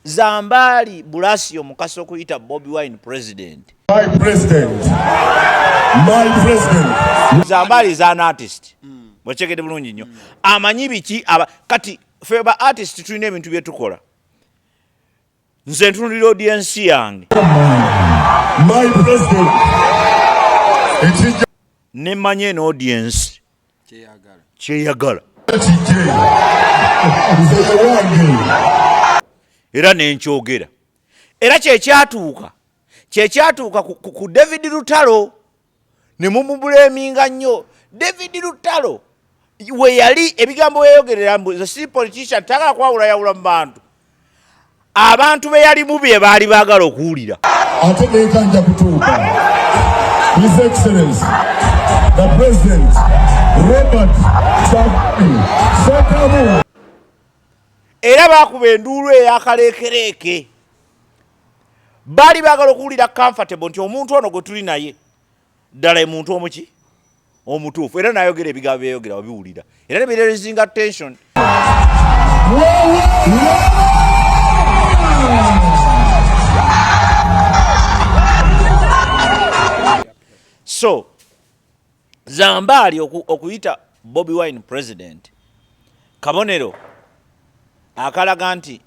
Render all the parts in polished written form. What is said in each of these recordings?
Zambali Bulasio mukasa okuyita Bobi Wine president. My president. Zambali is an artist. Mwechekede bulungi nnyo. Amanyi biki kati feba artist tulina ebintu bye tukola. Nze ntunulira audience yange. My president. Nemanye no audience. Kyeyagala. Era nenkyogera. Era kyekyatuuka ku David Lutalo ne mumubuleminga nnyo. David Lutalo we yali ebigambo weyogerera mbu si politician tagala kwawulayawula mu bantu. Abantu be yali mu bye baali baagala okuwulira. Ate nekanja kutuuka. His Excellency, the President, Robert Zambali. Era baakuba enduulu eyakaleekereeke. Baali baagala okuwulira comfortable nti omuntu ono gwe tuli naye ddala muntu omuki omutuufu. Era nayogera ebigambo byeyogera wabiwulira. Era ne birezinga tension. So Zambali okuyita Bobi Wine president kabonero akalaga nti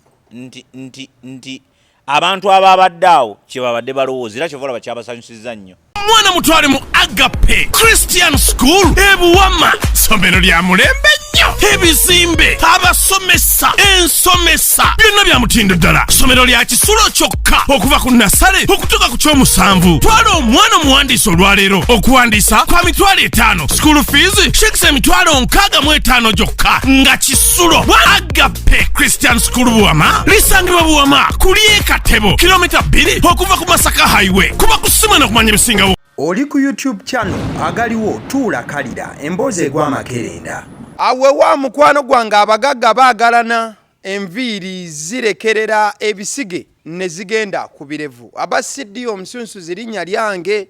abantu ababadde awo kye babadde balowooza era kyovola bakyabasanyusiza nnyo. Mwana mutwale mu Agape Christian School ebuwama somero lya mulembe nnyo ebizimbe abasomesa ensomesa byonna bya mutindo ddala somero lya kisulo kyokka okuva ku nasale okutuuka ku kyomusanvu. Twala omwana omuwandiisa olwaleero okuwandiisa kwa mitwalo 5 school fees shekisa emitwalo 65 gyokka nga kisulo. Agape Christian School buwama lisangibwa buwama kuli Katebo kilomita 2 okuva ku Masaka highway kuba kusima na kumanya bisingawo. Oli ku YouTube channel agaliwo tuula kalira emboozi egw'amakerenda. Awe wa mukwano gwange abagagga baagalana enviiri zirekerera ebisige ne zigenda ku birevu. Abasiddi omusunsu zirinnya lyange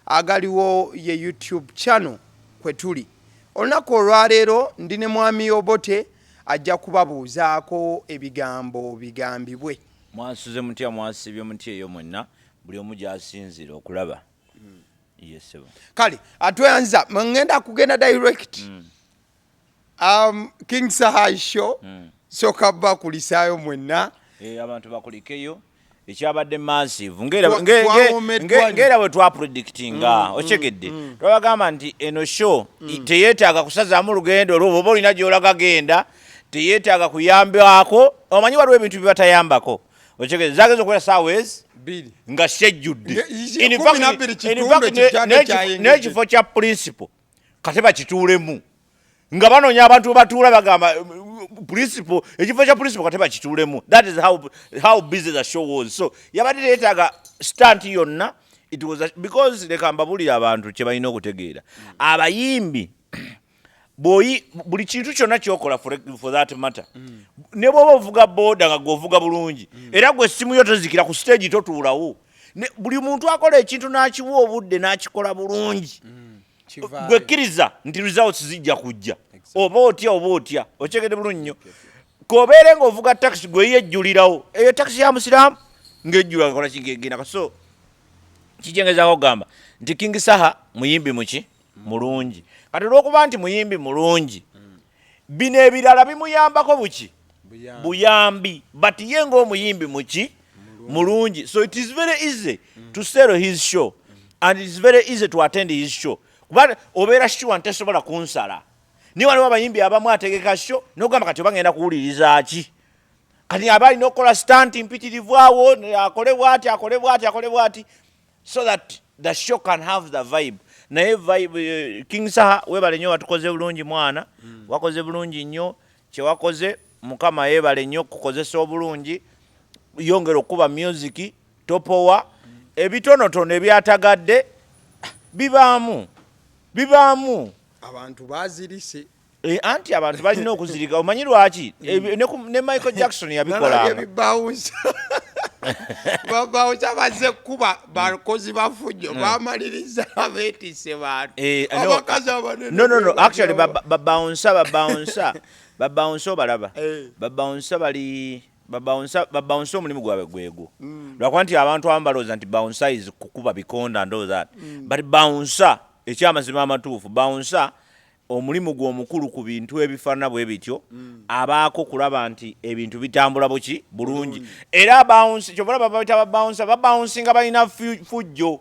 agaliwo ye YouTube channel kwe tuli. Olunaku olwaleero ndi ne Mwami Obote ajja kubabuuzaako ebigambo bigambibwe. Mwasuze mutya mwasibye mutya eyo mwenna buli omu gy'asinzira okulaba. Yes sir. Kale atweyanza ngenda kugenda direct. King Saha show soka bakulisaayo mwenna. Abantu bakulikeyo ekyabadde massive ngera bwe twa predictinga okyegedde twabagamba nti eno show teyeetaaga kusazaamu lugendo olwo oba olina gy'olaga genda teyeetaaga kuyambako omanyi waliwo ebintu bibatayambako okyegedde zageza okubeera saawezi nga shejjudde n'ekifo kya principal kate bakituulemu nga banoonya abantu batuula bagamba principal ekifo kya principal kate bakituulemu. That is how busy the show was. So yabadde teetaaga stunt yonna it was because leka mbabulira abantu kye balina okutegeera abayimbi buli kintu kyonna kyokola for that matter ne bw'oba ovuga booda nga gweovuga bulungi era gwe essimu yo tozikira ku stage totuulawo buli muntu akola ekintu n'akiwa obudde n'akikola bulungi gwe kkiriza nti results zijja kujja oba otya okyegedde bulungi nnyo kobeere ng'ovuga taxi gwe yejjulirawo eyo taxi ya musiraamu ng'ejjula ngakola kigegenda so kijengezaako okugamba nti King Saha muyimbi muki mulungi kati olw'okuba nti muyimbi mulungi bino ebirala bimuyambako buki buyambi but ye ng'omuyimbi muki mulungi. So it is very easy to sell his show and it is very easy to attend his show kuba obeera sure ntesobola kunsala ni waliwo abayimbi abamu ategeka show n'ogamba kati oba ngenda kuwuliriza ki kati aba alina okukola stunt mpitirivu awo akole bw'ati so that the show can have the vibe. Naye vibe King Saha webale nnyo watukoze bulungi mwana wakoze bulungi nnyo kye wakoze mukama yeebale nnyo kukozesa obulungi yongera okuba music topowa ebitonotono ebyatagadde bibaamu abantu bazirise anti abantu balina okuzirika omanyi lwaki ne Michael Jackson yabikola baba uchabaze kuba bakozi bafujjo bamaliriza abetise bantu abakazi abanene no actually babounce balaba babounce babounce omulimu gwabwe gwego lwakuba nti abantu abamu balowooza nti bouncer is kukuba bikonda and all that but bouncer ekyamazima amatuufu bouncer omulimu gwe omukulu ku bintu ebifaanana bwe bityo abaako kulaba nti ebintu bitambula buki bulungi era bounce kyobalaba babita babounce nga balina fujjo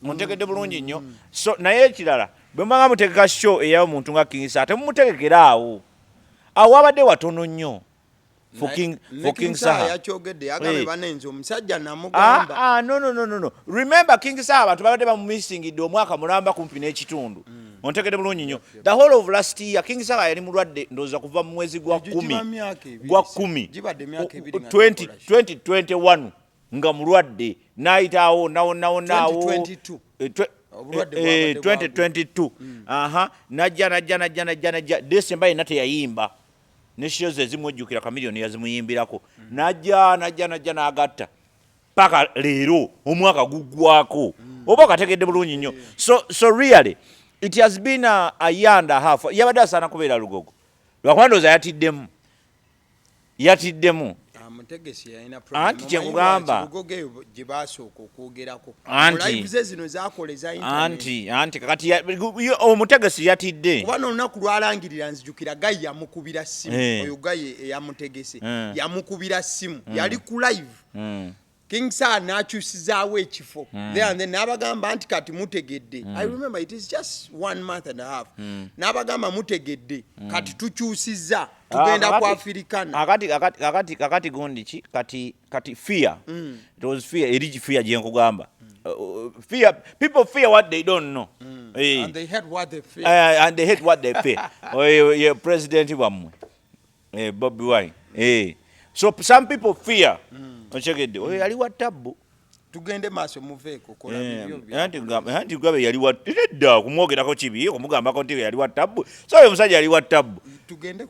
muntegedde bulungi nnyo so naye ekirala bwe mbanga mutegeka show eyayo omuntu nga King Sir ate mumutegekera awo wabadde watono nnyo for King Sir yakyogedde yagabe banenze omusajja namugamba no remember King Sir abantu babadde bamumissingidde omwaka mulamba kumpi n'ekitundu ontegedde bulungi nnyo the whole of last year King Sir yali mulwadde ndowooza kuva mu mwezi gwa 10 2021 nga mulwadde n'ayitaawo nawo 2022 najja December yena teyayimba ne shows ezimwejjukira kamiliyoni yazimuyimbirako najja n'agatta paka leero omwaka guggwako oba kategedde bulungi nnyo so really it has been a year and a half yabadde asaana kubeera lugogo lwakuba ndowooza yatiddemu mutegesi yalina anti kyengugamba gyebasooka okwogerako zino zakoleza anti kakati omutegesi yatidde kubana olunaku lwalangirira nzijukira gayi yamukubira ssimu oyo gayi eyamutegese yamukubira ssimu yali ku live King Sir n'akyusizaawo ekifo then n'abagamba nti kati mutegedde I remember it is just 1 month and a half n'abagamba mutegedde kati tukyusizza tugenda ku Africana kakati gundi ki kati fear it was fear eri fear gyenkugamba fear people fear what they don't know and they hate what they fear yeah president wamwe Bobi Wine so some people fear ochegedde oyo yali wa tabbu tugende maaso muveeko kola anti gabe yali wa edda kumwogerako kibi kumugambako nti yali wa tabbu so oyo musajja yali wa tabbu tugende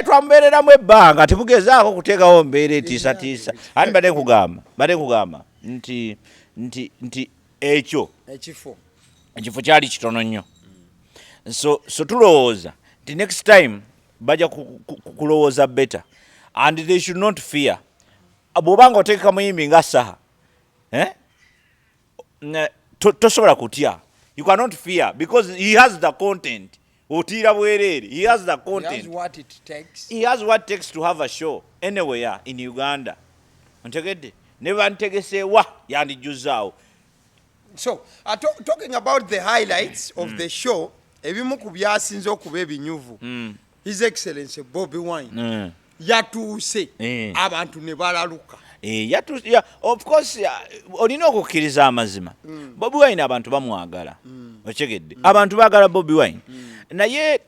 twambeereramu ebbanga temugezaako kuteekawo mbeera etiisatiisa ati badde nkugamba nti ekyo ekifo kyali kitono nnyo so tulowooza nti next time bajja kulowooza better and they should not fear bw'obanga oteeka muyimbi nga saha tosobola kutya you cannot fear because he has the content otiira bwereere he has the content he has what it takes to have a show anywhere in Uganda ontegedde ne bantegeseewa yandijjuzaawo so talking about the highlights of the show ebimu ku byasinze okuba ebinyuvu His Excellency Bobi Wine yatuuse abantu ne balaluka of course olina okukkiriza amazima Bobi Wine abantu bamwagala okegedde abantu baagala Bobi Wine naye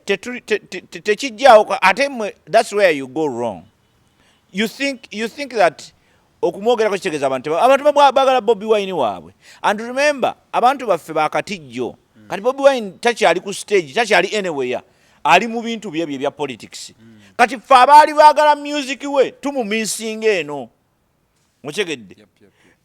tekijjaawo ate that's where you go wrong you think that okumwogerako kitegeeza abantu baagala Bobi Wine waabwe and remember abantu baffe bakatijjo kati Bobi Wine takyali ku stage takyali anywhere ali mu bintu bye bya politics kati ffe abaali baagala music we tumumisinga eno mukyegedde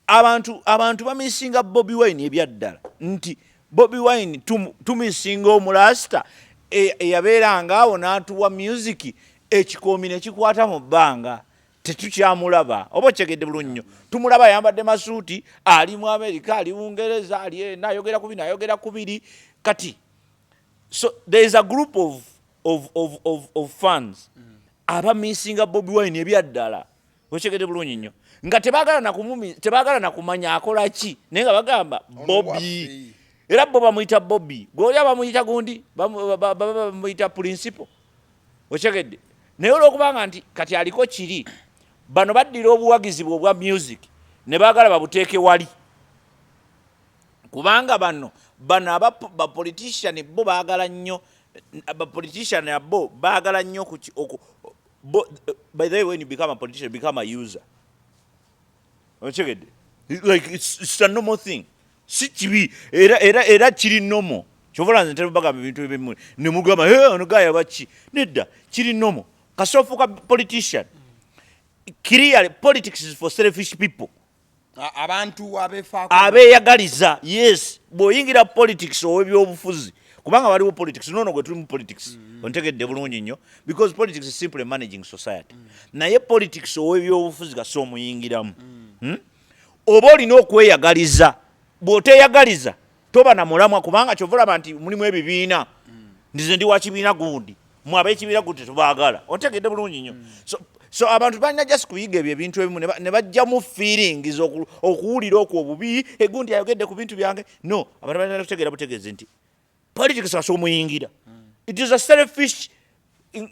abantu bamisinga Bobi Wine ebyaddala nti Bobi Wine tumisinga omulasta eyabeeranga awo n'atuwa music ekikoomi ne kikwata mu bbanga tetukyamulaba oba okyegedde bulungi nnyo tumulaba ayambadde masuuti ali mu Amerika ali Bungereza ali ena ayogera kubiri kati so there is a group of fans abamisinga Bobi Wine ebyaddala okyegedde bulungi nnyo nga tebaagala nakumanya akola ki naye nga bagamba Bobi era bo bamuyita Bobi gwoli abamuyita gundi bamuyita principal okyegedde naye olwokubanga nti kati aliko kiri bano baddira obuwagizi bwa music ne baagala babuteeke wali kubanga bano abapolitician bo baagala nnyo abapolitician abo baagala nnyo by the way when you become a politician you become a user ochegede like it's a normal thing si kibi era kiri normal chovola nze bagamba ebintu ebimu ne mugamba ono gaya bachi nedda kiri normal kasofuka politician clearly politics is for selfish people abantu abefako abeyagaliza yes boyingira politics owebyobufuzi kubanga waliwo politics nono gwe tuli mu politics ontegedde bulungi nnyo because politics is simply managing society naye politics ow'ebyobufuzi gasi omuyingiramu oba olina okweyagaliza bw'oteeyagaliza toba na mulamwa kubanga kyova olaba nti mulimu ebibiina ndize ndi wa kibiina gundi mwe ab'ekibiina gundi tetubaagala ontegedde bulungi nnyo so abantu balina just kuyiga ebyo ebintu ebimu ne bajjamu feelings okuwulira okwo obubi egundi ayogedde ku bintu byange no abantu balina kutegeera butegeeze nti politics gasi omuyingira it is a selfish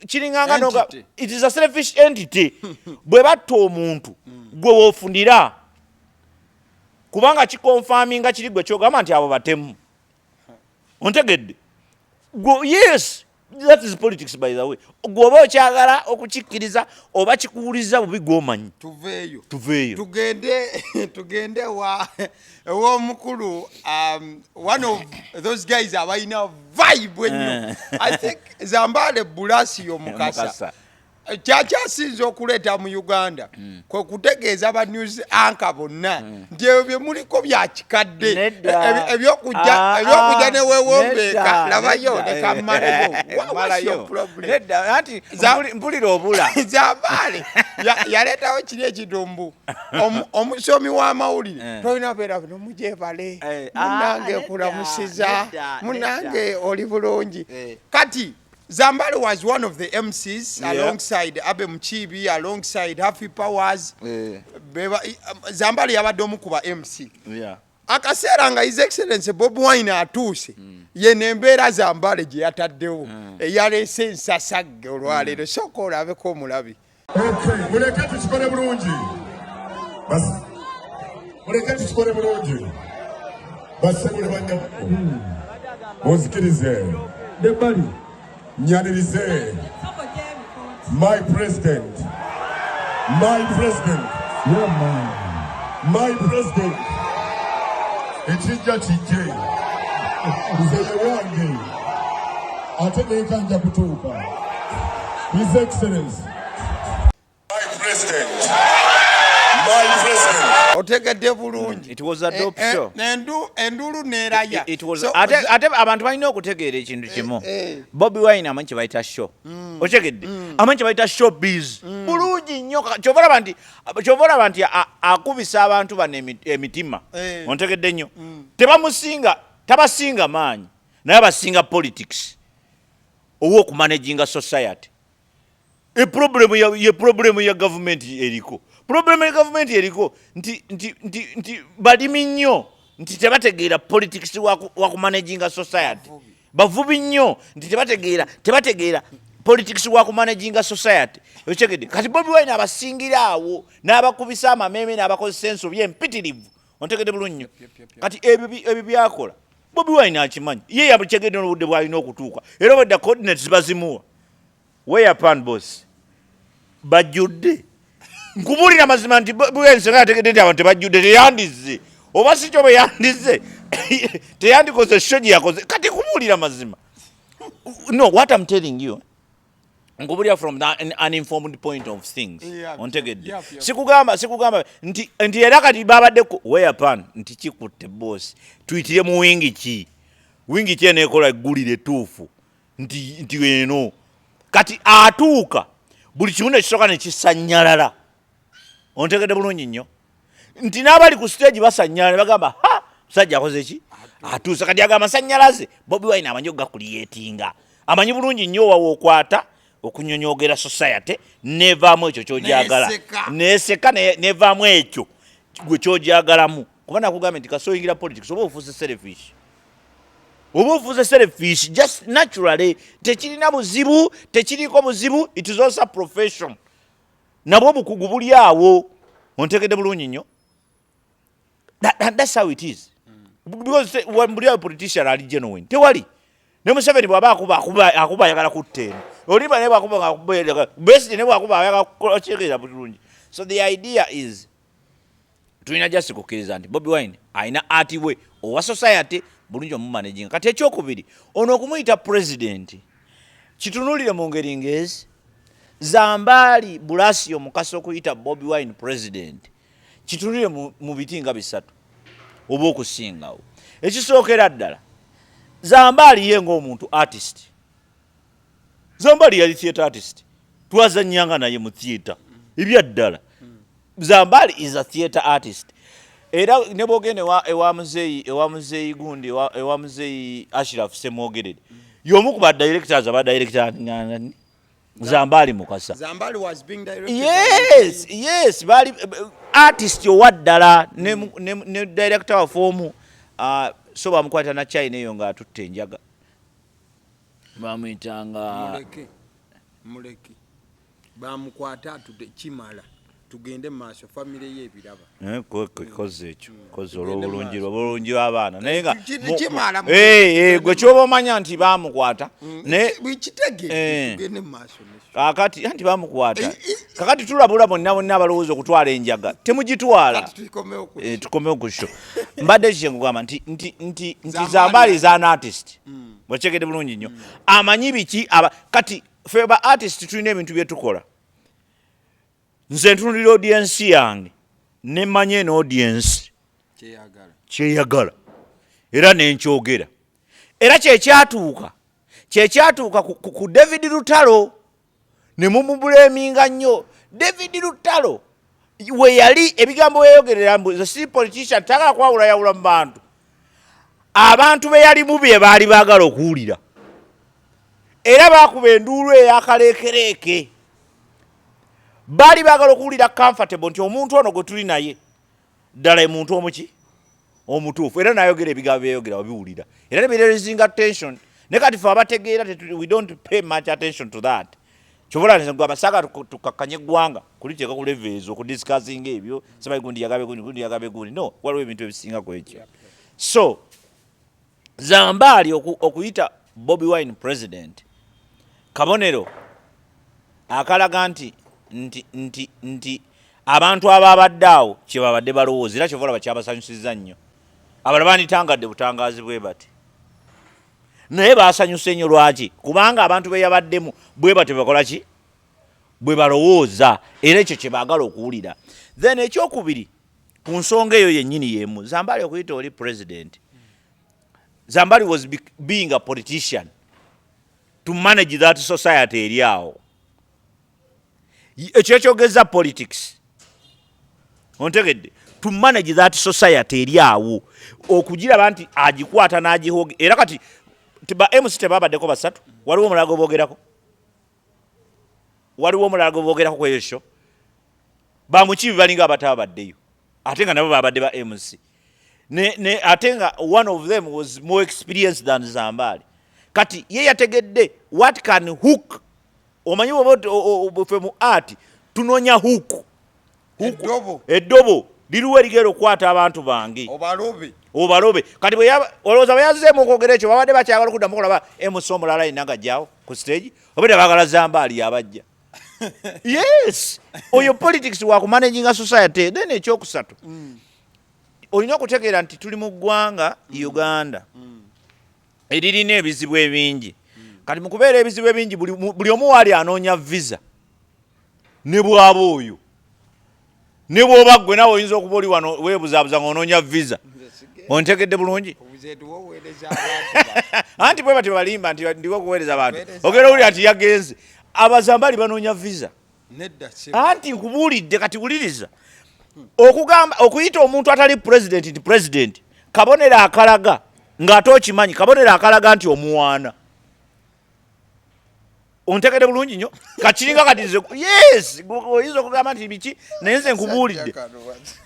kiringanga noga it is a selfish entity bwe batta omuntu gwe woofundira kubanga kikonfaminga kiri gwe kyogamba nti abo batemu ontegedde yes that is politics by the way gwoba okyagala okukikkiriza oba kikuwuliza bubi gwomanyi tuveeyo tugende ew'omukulu one of those guys abalina vibe ennyo I think Zambali Bulasio Mukasa kyakyasinza okuleeta mu Uganda kwe kutegeeza ba news anchor bonna nti ebyo bye muliko bya kikadde ebyokujja ne weewombeeka labayo ne kammaleko mpulira obula Zambali yaleetawo kiri ekidumbu omusomi w'amawulire tolina beera nomugyebale munange kulamusiza munange oli bulungi kati Zambali was one of the MCs alongside Abe Mchibi, alongside Happy Powers. Zambali yabadde omu ku ba MC. Akaseera nga His Excellency Bobi Wine atuuse ye nembeera Zambali gye yataddewo eyaleese ensasagge olwaleero sooka olabeko omulabi. Muleke tukikole bulungi. Muleke tukikole bulungi. Basebule banyakko. Onzikirize. Debali. Nyanirize. My president. My president. Yeah, man. My president. Ekijja kijje. Nze wange. Ate nekanja kutuuka. His Excellency. My president. My president. Otegedde bulungi. It was a dope show. Endulu neeraya. It was ate abantu balina okutegeera ekintu kimu. Bobi Wine amanyi kye bayita show. Otegedde. Amanyi kye bayita show biz. Bulungi nnyo kyova olaba nti akubisa abantu bano emitima. Ontegedde nnyo. Tabasinga maanyi naye abasinga politics ow'okumanaginga society. Problem ya government eriko. Problem ya government eriko nti balimi nnyo nti tebategeera politics wa kumanaginga society. Bavubi nnyo nti tebategeera politics wa kumanaginga society. Ochegede kati Bobi Wine abasingira awo n'abakubisa amameme n'abakozesa ensobi empitirivu. Ontegede bulungi. Kati ebyo byakola Bobi Wine akimanyi ye yabuchegede n'obudde bwalina okutuuka era obadde coordinates bazimuwa weyapan boss bajjudde nkubulira mazima nti bwensenga yategedde nti abantu tebajjudde teyandize oba si kyo bwe yandize teyandikoze shoji yakoze kati kubulira mazima no what I'm telling you nkubulira from an uninformed point of things ontegedde sikugamba nti era kati babaddeko weyapan nti kikutte boss tuyitire mu wingi ki eneekola eggulire ettuufu nti eno kati atuuka buli kimu nekisooka nekisanyalala ontegedde bulungi nnyo nti n'abali ku stage basanyala bagamba musajja akoze ki atuuse kati agamba masanyalaze Bobi Wine amanyi okugakuliyetinga amanyi bulungi nnyo wawookwata okunyonyogera society nevaamu ekyo kyojagala neseka nevaamu ekyo gwe kyojagalamu kuba nakugambye nti kasoyingira politics oba ofuuse selfish just naturally tekirina buzibu tekiriko buzibu it is also a profession nabwo bukugu buli awo ontegedde bulungi nnyo that's how it is because buli awo politician ali genuine tewali ne Museveni bwaba akuba ayagala kutteeno oliba ne bwakuba Besigye ne bwakuba ayagala kuchekerera bulungi. So the idea is tulina just kukkiriza nti Bobi Wine ayina ati we owa society bulungi omumanaging kati ekyokubiri ono okumuyita president kitunulire mu ngeri ngezi Zambali Bulasio Mukasa okuyita Bobi Wine president kitunulire mu biti nga bisatu oba okusingawo ekisookera ddala Zambali ye ng'omuntu artist. Zambali yali theatre artist. Twazannyanga naye mu theatre. Ebyaddala. Zambali is a theatre artist. Era ne bogene ewa muzeyi gundi ewa muzeyi Ashraf Semwogerere. Yomu ku ba directors aba director ngani. Zambali mukasa. Zambali was being directed. Yes, bali artist yo waddala ne director wa form so bamukwata na China eyo nga atutte enjaga. Bamuyitanga muleke. Bamukwata atutte Kimala. Tugende maaso family ye biraba. Koze ekyo. Koze olw'obulungi abaana. Naye nga Kimala. Gwe kyoba omanya nti bamukwata. Ne bikitege tugende maaso. Kakati anti bamukwata. Kakati tulabula bonna abalowooza okutwala enjaga. Temugitwala. Tukomewo ku show. Mbadde kikugamba nti Zambali is an artist. Bwekegedde bulungi nnyo. Amanyi biki kati ffe ba artist tulina ebintu bye tukola. Nze ntunulira audience yange ne manye no audience kyeyagala era nenkyogera era kyekyatuuka ku David Lutalo ne mumubuleminga nnyo. David Lutalo we yali ebigambo weyogerera mbu si politician tagala kwawula yawula mu bantu. Abantu be yali mu bye baali baagala okuwulira era baakuba enduulu eyakaleekereeke. Bali bagala okuwulira comfortable nti omuntu ono gwe tuli naye ddala muntu omuki omutuufu era nayogera ebigambo byeyogera wabiwulira era ne birezinga attention ne kati fe abategeera we don't pay much attention to that. Kyobola nze amasaka tukakkanye eggwanga kuliteeka ku level ezo okudiscussinga ebyo sabayi gundi yagabe gundi no waliwo ebintu ebisinga ku ekyo. So Zambali okuyita Bobi Wine president kabonero akalaga nti abantu ababadde awo kye babadde balowooza era kyovola bakyabasanyusiza nnyo. Abalala banditangadde butangazi bwe bati naye baasanyuse nnyo. Lwaki? Kubanga abantu be yabaddemu bwe bati bakola ki? Bwe balowooza era ekyo kye baagala okuwulira. Then ekyokubiri ku nsonga eyo yennyini yemu Zambali okuyita oli president. Zambali was being a politician to manage that society eri awo. Ekyogeza politics ontegedde to manage that society eri awo okugiraba nti agikwata n'agihoga era kati ba MC tebabaddeko basatu. Waliwo omulala gwobogerako ku esho bamukibi balinga abatabaddeyo ate nga nabo babadde ba MC ate nga one of them was more experienced than Zambali. Kati ye yategedde what can hook. Omanyi obofe mu art tunonya huku eddobo liruwe ligero kwata abantu bange obalobe kati olowooza bayazeemu okwogera ekyo babadde bakyagala okuddamu okulaba MC omulala yenanga jjawo ku stage obadde baagala Zambali abajja. Yes oyo politics wa kumanaginga society. Then ekyokusatu olina okutegeera nti tuli mu ggwanga Uganda eririna ebizibu ebingi. Kati mukubeera ebizibu ebingi buli omu waali anoonya visa ne bwaba oyo ne bw'oba ggwe nawe oyinza okuba oli wano weebuzaabuza ng'onoonya visa. Ontegedde bulungi anti bwe bati balimba nti ndiwo okuweereza abantu ogera owulira nti yagenze. Abazambali banoonya visa anti nkubuulidde kati wuliriza okugamba okuyita omuntu atali president nti president kabonero akalaga ng'ate okimanyi kabonero akalaga nti omuwaana. Ontegedde bulungi nnyo kakiringa kati nze yes oyinza okugamba nti biki naye nze nkubuulidde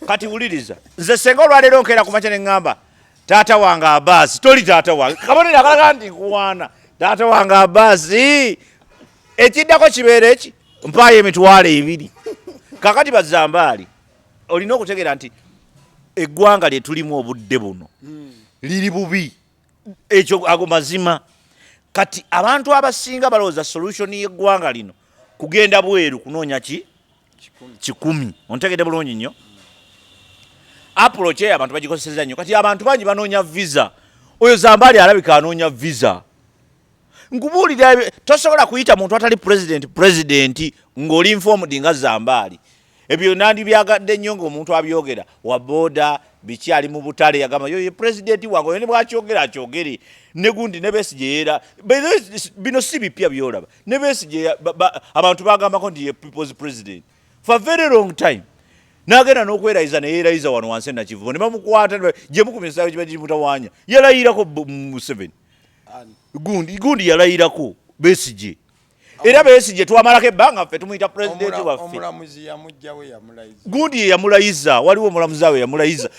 kati wuliriza nze senga olwaleero nkeera ku makya ne ŋŋamba taata wange Abbas toli taata wange kabonero akalaga nti nkuwaana taata wange Abbas ekiddako kibeera eki mpaayo emitwalo 2 kakati Bazambali olina okutegeera nti eggwanga lye tulimu obudde buno liri bubi ekyo ago mazima. Kati abantu abasinga balowooza solution y'eggwanga lino kugenda bweru kunoonya ki 10. Ontegedde bulungi nnyo approach abantu bagikozeseza nnyo. Kati abantu bangi banoonya visa. Oyo Zambali alabika anoonya visa. Nkubuulira tosobola kuyita muntu atali president ng'oli informed nga Zambali. ebyo nandi byagadde nnyo ng'omuntu abyogera wa boda bikyali mu butale yagamba yo ye president wange oyo ne bwakyogera akyogere ne gundi ne Besigye era bino si bipya byolaba ne Besigye abantu bagambako nti ye people's president for a very long time n'agenda n'okwerayiza ne yeerayiza wano wansi na Kivubo ne bamukwata gye mukumisayo kiba kimutawanya yalayirako Museveni gundi yalayirako Besigye era Besigye twamalako ebbanga ffe tumuyita president waffe omulamuzi yamujjawo yamulayiza gundi ye yamulayiza waliwo omulamuzi awe yamulayiza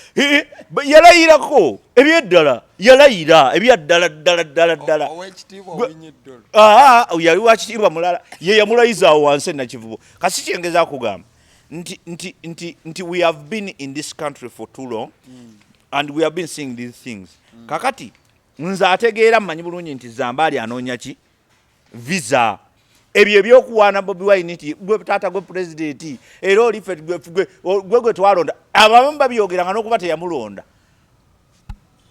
yalayirako ebyeddala yalayira ebyaddala owekitiibwa owinyiddolo yali wakitiibwa mulala ye yamulayiza awo wansi na Kivubo kasi kyengeza kugamba nti we have been in this country for too long and we have been seeing these things kakati nze ategeera mmanyi bulungi nti Zambali anoonya ki visa ebyo ebyokuwaana Bobi Wine nti gwe taata gwe president era oli ffe gwe twalonda abamu babyogeranga n'okuba teyamulonda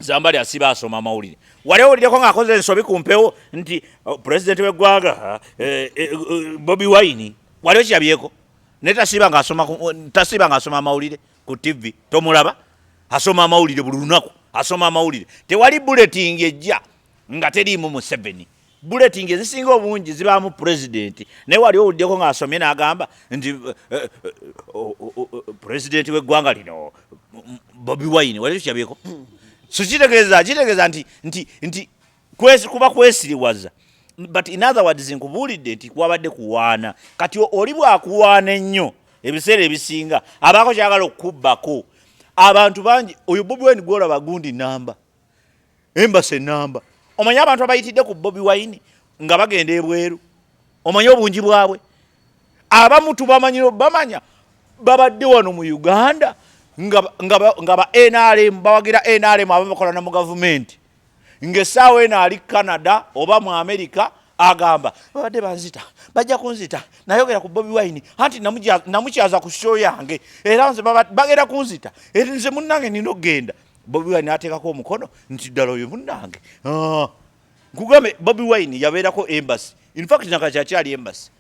Zambali asiba asoma amawulire wali owuliddeko ng'akoze ensobi ku mpewo nti president w'eggwanga Bobi Wine waliwo kirabyeko naye tasiba ng'asoma amawulire ku TV tomulaba asoma amawulire buli lunaku asoma amawulire tewali bulleting ejja nga teriimu Museveni bulleting ezisinga obungi zibaamu president naye wali owuliddeko ng'asomye n'agamba nti president w'eggwanga lino Bobi Wine waliwo kirabyeko so kitegeeza nti kuba kwesiriwaza but in other words nkubuulidde nti kwabadde kuwaana kati oli bwakuwaana ennyo ebiseera ebisinga abaako kyagala okukubbako abantu bangi oyo Bobi Wine gwolaba gundi namba embase namba omanyi abantu abayitidde ku Bobi Wine nga bagenda ebweru omanyi obungi bwabwe abamu tubamanyiro bamanya babadde wano mu Uganda nga ba NRM bawagira NRM ababakolana mu gavumenti ng'essaawa eno ali Canada oba mu America agamba babadde banzita bajja kunzita nayogera ku Bobi Wine anti namukyaza ku show yange era nze bagenda kunzita eri nze munnange nina okgenda Bobi Wine ateekako omukono nti ddala oyo munnange nkugambe Bobi Wine yabeerako embassy in fact nakakyakyali embassy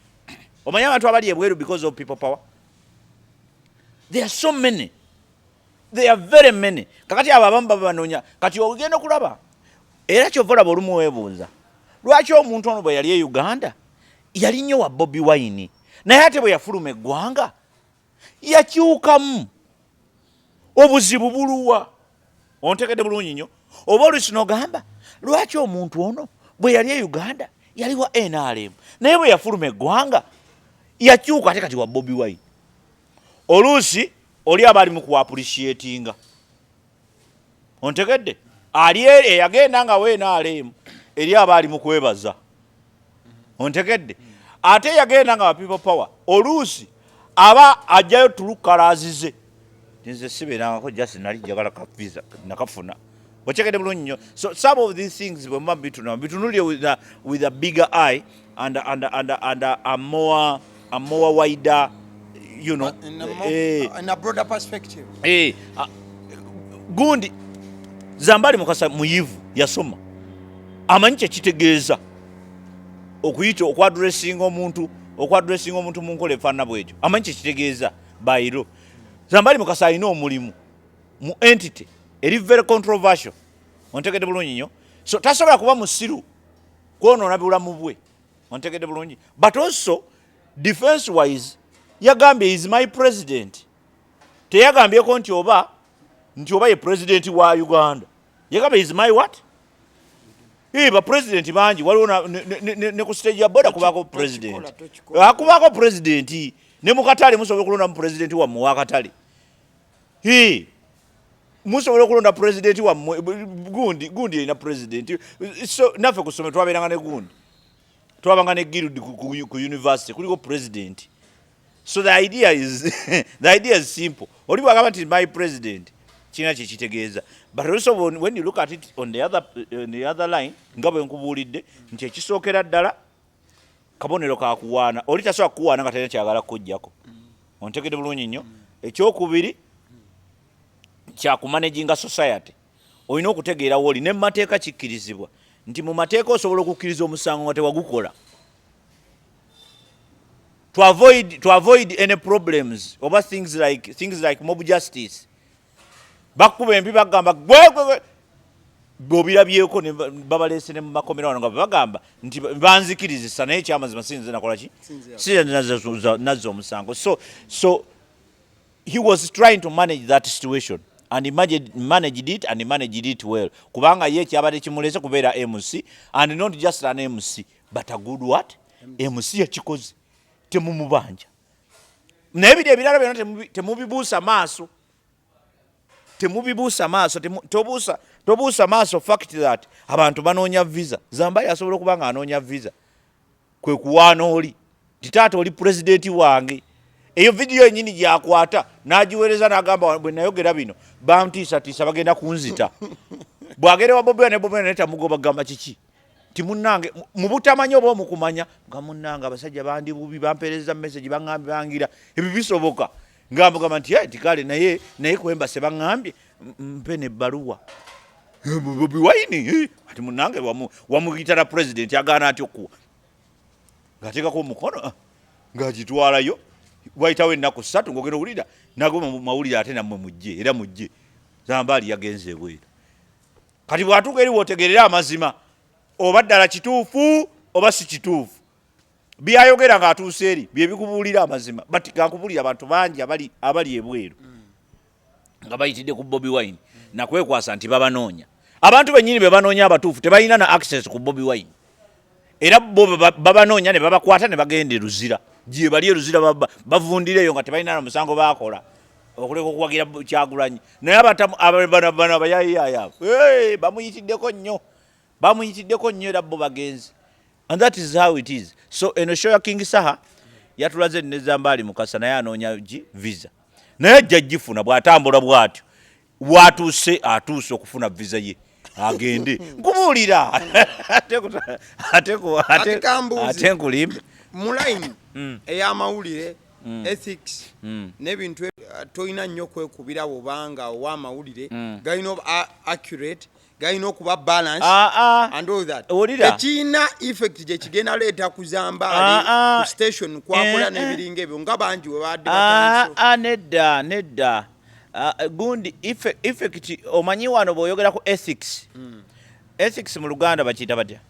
omanyi abantu abali ebweru because of people power there are so many there are very many kakati abo abamu babanoonya kati ogenda okulaba era kyovolaba olumu weebuuza lwaki omuntu ono bwe yali e Uganda yali nnyo wa Bobi Wine naye ate bwe yafuluma eggwanga yakyukamu obuzibu buluwa ontegedde bulungi nnyo oba oluusi n'ogamba lwaki omuntu ono bwe yali e Uganda yali wa NRM naye bwe yafuluma eggwanga yakyuka ate kati wa Bobi Wine oluusi oli abali mu kuappreciatinga ontegedde ali eyagenda nga we NRM eri abali mu kwebaza ontegedde ate yagenda nga people power oluusi aba ajjayo tulukalazize nze sibeerangako just nali jagala ka visa nakafuna otegedde bulungi nnyo so some of these things bwe muba bitunulire with a bigger eye and a more wider you know in a broader perspective gundi Zambali mukasa muyivu yasoma amanyi kyekitegeeza okuyita okwadressinga omuntu mu nkola efaanana bwekyo amanyi kyekitegeeza bayiro Zambali mukasa alina omulimu mu entity eri very controversial ontegedde bulungi nnyo so tasobola kuba musiru kwonoona bulamu bwe ontegedde bulungi but also defense wise yagambye is my president teyagambyeko nti oba ye president wa Uganda yagambye is my what ba president bangi waliwo ne ku stage ya boda kubako president akubako president ne mukatale musobola okulonda mu president wa mu wakatale musobola okulonda president wa gundi ina president so naffe kusome twabeeranga ne gundi twabanga ne guild ku university kuliko president so the idea is simple oli bwagamba nti my president kina kyekitegeeza but also when you look at it on the other line nga bwe nkubuulidde nti ekisookera ddala kabonero kakuwaana oli tasobola kuwaana nga talina kyagala kujjako ontegedde bulungi nnyo ekyokubiri kyakumanaginga society olina okutegeerawo oli ne mu mateeka kikkirizibwa nti mu mateeka osobola okukkiriza omusango nga tewagukola to avoid any problems over things like mob justice. Bakuba empi bagamba gwe bobirabyeko ne babalese ne makomera wano nga bagamba nti banzikiriza naye kyamazima sinze nakola ki nazo omusango. So he was trying to manage that situation and he managed it well. Kubanga ye kyabadde kimulese kubeera MC and not just an MC but a good what? MC yakikoze temumubanja. Naye ebyo ebirala byonna temubibuusa maaso. Temubibuusa maaso, tobuusa maaso fact that abantu banoonya visa. Zambali asobola okuba nga anoonya visa. Kwe kuwaana oli. Titaata oli pulezidenti wange. Eyo video yennyini gyakwata n'agiweereza n'agamba bwe nayogera bino bantiisatiisa bagenda kunzita. Bw'agere wa Bobi ne Bobi ne tamugoba gamba kiki. Ti munnange mu butamanyi oba omukumanya nga munnange abasajja bandi bubi bampeereza message baŋŋambye bangira ebyo bisoboka. Ngamba nti tikale naye kwemba se baŋŋambye mpe ne bbaluwa. Bobi Wine ati munnange wamuyitala president agaana atyo okuwa. Ng'ateekako omukono ng'agitwalayo. Wayitawo ennaku 3 ng'ogenda owulira nago mawulire ate nammwe mujje era mujje. Zambali yagenze bweru. Kati bw'atuuka eri w'otegerera amazima oba ddala kituufu oba si kituufu. Byayogera ng'atuuse eri bye bikubuulira amazima bati gankubulira abantu bangi abali ebweru nga bayitidde ku Bobi Wine nakwekwasa nti babanoonya. Abantu bennyini be banoonya abatuufu tebalina na access ku Bobi Wine era bo babanoonya ne babakwata ne bagenda eruzira gye bali eruzira bavundireyo nga tebalina na musango baakola okuleka okuwagira Kyagulanyi. Naye bano abayayiyaaya bamuyitiddeko nnyo era bo bagenzi. And that is how it is. So eno show ya King Saha yatulaze ne Zambali mukasa naye anoonya visa. Naye jjajifuna bw'atambula bw'atyo. Watuuse okufuna visa ye. Agende. Nkubuulira. Ate nkulimbe. Mulaini ey'amawulire ethics n'ebintu toyina nnyo kwekubira bw'obanga ow'amawulire galina accurate galina okuba balance and all that. Tekiina effect gye kigenda leeta ku Zambali ku station kwakola n'ebiringa ebyo nga bangi we badde nedda gundi effect omanyi wano bw'oyogera ku ethics. Ethics mu Luganda bakiyita batya?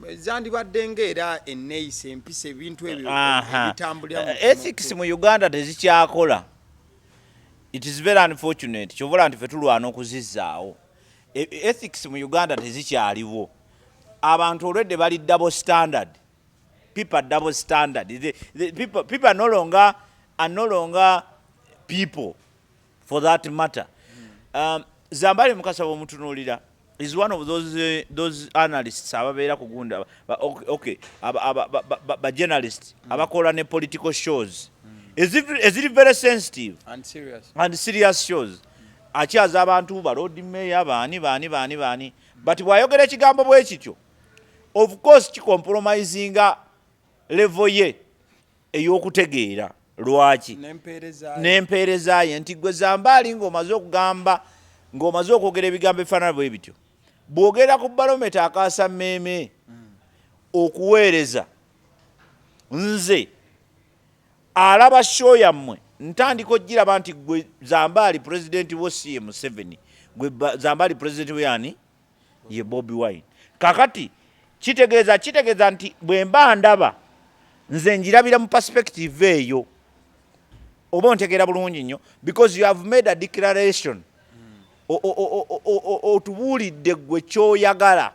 Zandibadde ng'era enneeyisa empisa ebintu ebyo ebitambulira. Ethics mu Uganda tezikyakola. It is very unfortunate. Kyobola nti ffe tulwana okuzizzaawo. Ethics mu Uganda tezikyaliwo. Abantu olwedde bali double standard. People are double standard. People are no longer people for that matter. Zambali mukasaba omutunuulira is one of those analysts ababeera kugunda ba journalists abakola ne political shows. Is it very sensitive and serious shows. Akyaza abantu ba road mayor baani but bwayogera ekigambo bwe kityo of course kicompromisinga level ye ey'okutegeera lwaki n'empeereza ye nti gwe Zambali ng'omaze okugamba ng'omaze okwogera ebigambo ebifaanana bwe bityo bw'ogera ku balometa akaasa mmeeme okuweereza nze alaba show yammwe ntandika ogiraba nti gwe Zambali president wo si Museveni gwe Zambali president we yani ye Bobi Wine. Kakati kitegeeza nti bwe mba ndaba nze njirabira mu perspective eyo oba ontegeera bulungi nnyo because you have made a declaration otubuulidde gwe kyoyagala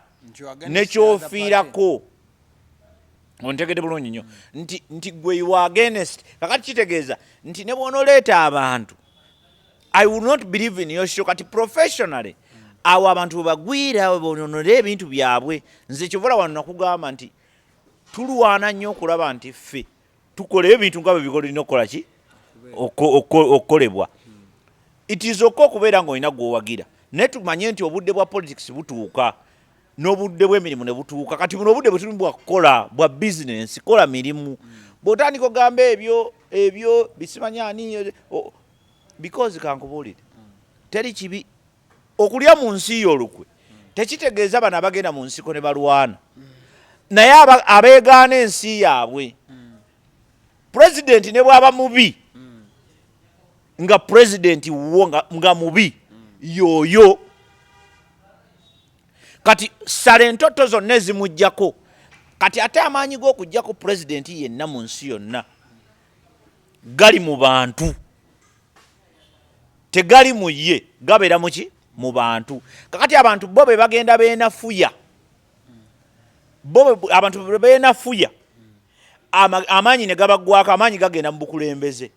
nekyofiirako ontegedde bulungi nnyo nti gwe you are against. Kakati kitegeeza nti ne bw'onooleeta abantu I will not believe in your show kati professionally awo abantu bagwira bononole ebintu byabwe. Nze kyovola wano nakugamba nti tulwana nnyo okulaba nti ffe tukola ebintu nga bwe bikolina okukola ki okukolebwa. It is okay okubeera ng'olina gw'owagira naye tumanye nti obudde bwa politics butuuka n'obudde bw'emirimu ne butuuka. Kati buno obudde bwe tuli bwa kukola bwa business kola mirimu. Bw'otandika ogamba ebyo bisimanyaani because kankubuulire teri kibi okulya mu nsi y'olukwe tekitegeeza bano abagenda mu nsiko ne balwana naye abeegaana ensi yaabwe president ne bwaba mubi nga president wo nga mubi yoyo kati sale ntoto zonna zimujjako kati ate amaanyi g'okujjako president yenna mu nsi yonna gali mu bantu tegali mu ye gabeera muki mu bantu kakati abantu bo be bagenda beenafuya abantu beenafuya amaanyi ne gabaggwako amaanyi gagenda mu bukulembeze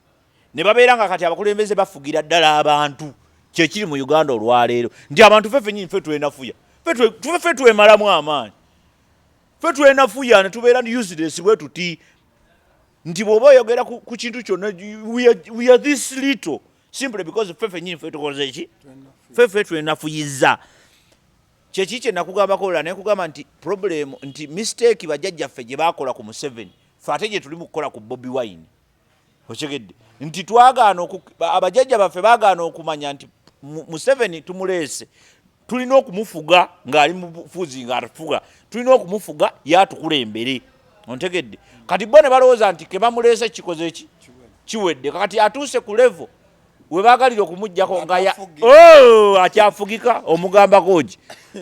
ne babeera nga kati abakulembeze bafugira ddala abantu kyekiri mu Uganda olwaleero nti abantu ffe nyini ffe twenafuya ffe twemalamu amaanyi ffe twenafuya ne tubeera useless bwe tuti nti bw'oba oyogera ku kintu kyonna we are this little simply because ffe nyini ffe tukoze ki ffe twenafuyiza kyeki kye nakugambako la nekugamba nti problem nti mistake bajjajjaffe gye baakola ku Museveni ffe ate gye tuli mu kukola ku Bobi Wine okyegedde nti twagaana abajjajja baffe baagaana okumanya nti Museveni tumuleese tulina okumufuga ng'ali mu bufuzi ng'atufuga tulina okumufuga yatukulembere ontegedde kati bo ne balowooza nti ke bamuleese kikoze eki kiwedde kati atuuse ku level we baagalira okumuggyako nga akyafugika omugambako ki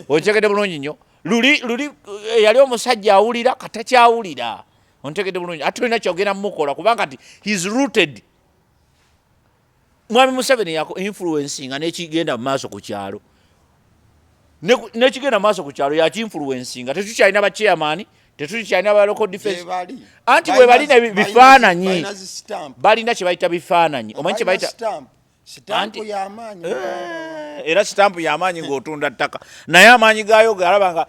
ontegedde bulungi nnyo luli yali omusajja awulira katakyawulira ontegedde bulungi ate olina kyogenda mumukola kubanga nti he's rooted Mwami Museveni yako influencinga n'ekigenda mu maaso ku kyalo n'ekigenda mu maaso ku kyalo yakinfluencinga tetukyalina ba chairman tetukyalina ba local defense anti bwe balina bifaananyi balina kye bayita bifaananyi omanyi kye bayita stampu y'amaanyi era stampu y'amaanyi ng'otunda ttaka naye amaanyi gaayo galabanga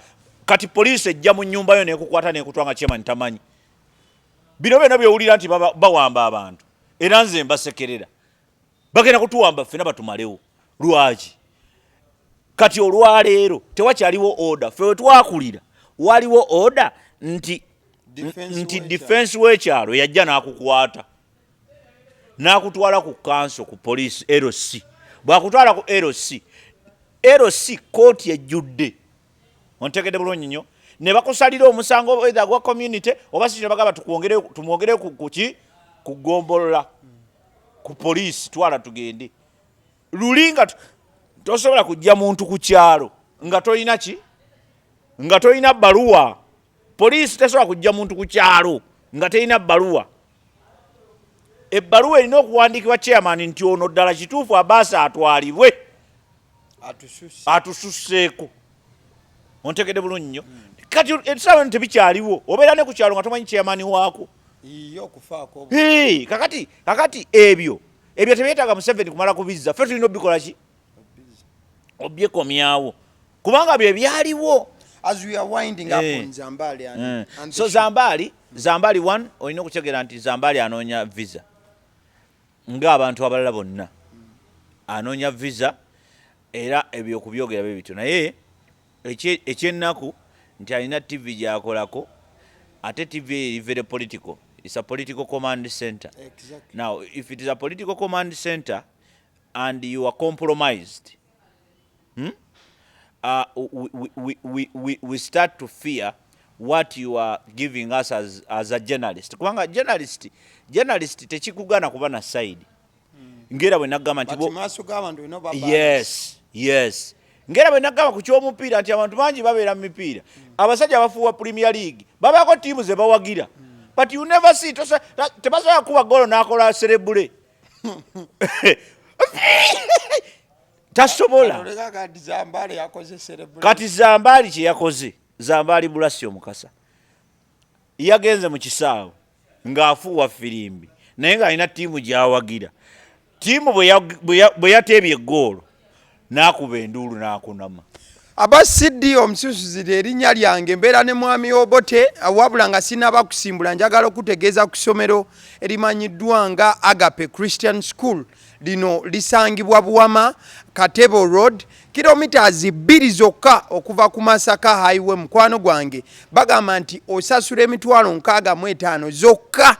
kati poliisi ejja mu nnyumba yo n'ekukwata n'ekutwanga chairman tamanyi bino byonna byowulira nti bawamba abantu era nze mbasekerera bagenda kutuwamba ffena batumalewo lwaki kati olwaleero tewakyaliwo order ffe wetwakulira waliwo order nti defense w'ekyalo yajja n'akukwata n'akutwala ku council ku police LC bw'akutwala ku LC kooti ejjudde ontegedde bulungi nnyo ne bakusalira omusango either gwa community oba si bagamba tumwongere ku gombolola ku police twala tugende lulinga tosobola kujja muntu ku kyalo nga tolina ki nga tolina baluwa police tesobola kujja muntu ku kyalo nga tolina baluwa ebbaluwa erina okuwandiikibwa chairman nti ono ddala kituufu abaasa atwalibwe atususseeko ontegedde bulungi nnyo kati ebisawo tebikyaliwo obeera ne ku kyalo nga tomanyi chairman waako kakati ebyo tebyetaaga Museveni kumala kubizza ffe tulina obikola ki obyekomyawo kubanga bye byaliwo as we are winding up on Zambali and so Zambali one olina okutegeera nti Zambali anoonya visa ng'abantu abalala bonna anoonya visa era ebyo kubyogera bibito naye ekyennaku nti alina TV gyakolako ate TV eri very political. It's a political command center. Exactly. Now, if it is a political command center and you are compromised, we start to fear what you are giving us as a journalist. Kubanga journalist techikugana kuba na side. Ngera bwe nagamba nti yes. Ngera bwe nagamba ku ky'omupiira nti abantu bangi babeera mu mipiira. Abasajja abafuuwa Premier League babaako tiimu ze bawagira. But you never see tebasobola kuba golo n'akola cerebule. Tasobola. Kati Zambali kye yakoze. Zambali Bulasi omukasa. Yagenze mu kisaawe ng'afuuwa firimbi. Naye ng'alina tiimu gy'awagira. Tiimu bwe yateebye eggoolo n'akuba enduulu n'akunama. Abasidi omususuzi erinnya lyange mbeera ne Mwami Obote wabula nga sinaba kusimbula njagala okutegeeza ku ssomero erimanyiddwa nga Agape Christian School. Lino lisangibwa Buwama Katebo Road kilometers 2 zokka okuva ku Masaka Highway. Mukwano gwange bagamba nti osasula emitwalo 65 zokka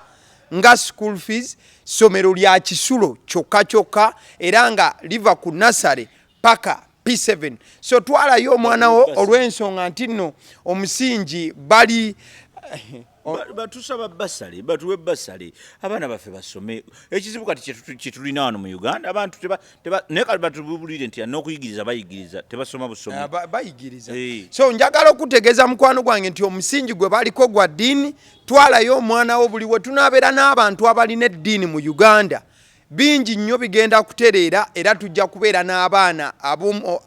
nga school fees. Ssomero lya kisulo kyokka era nga liva ku nasale paka P7. So twalayo omwana wo olw'ensonga nti nno omusingi bali batusaba basale batuwe basale abaana baffe basome ekizibu kati kitulina wano mu Uganda abantu naye kale batubulire nti n'okuyigiriza bayigiriza tebasoma busomi bayigiriza so njagala okutegeeza mukwano gwange nti omusingi gwe baliko gwa ddiini twalayo omwana wo buli we tunaabeera n'abantu abalina eddiini mu Uganda bingi nnyo bigenda kutereera era tujja kubeera n'abaana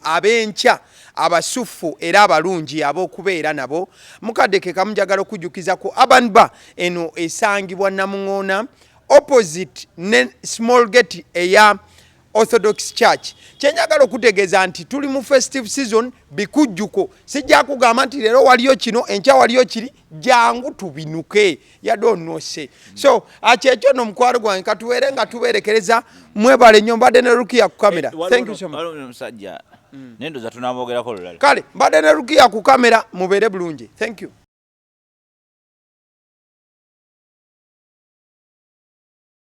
ab'enkya abasufu era abalungi ab'okubeera nabo mukadde ke kamujagala okujjukiza ku Abantu eno esangibwa Namuŋŋoona opposite ne small gate eya Orthodox Church. Kyenjagala okutegeeza nti tuli mu festive season bikujjuko sijja kugamba nti leero waliyo kino enkya waliyo kiri jangu tubinuke yadonose so akyekyo no mukwano gwange katuwere nga tuberekereza mwebale nnyo mbadde ne Rukia ku kamera thank you so much musajja nendo za tunamwogerako lulala kale mbadde ne Rukia ku kamera mubeere bulungi thank you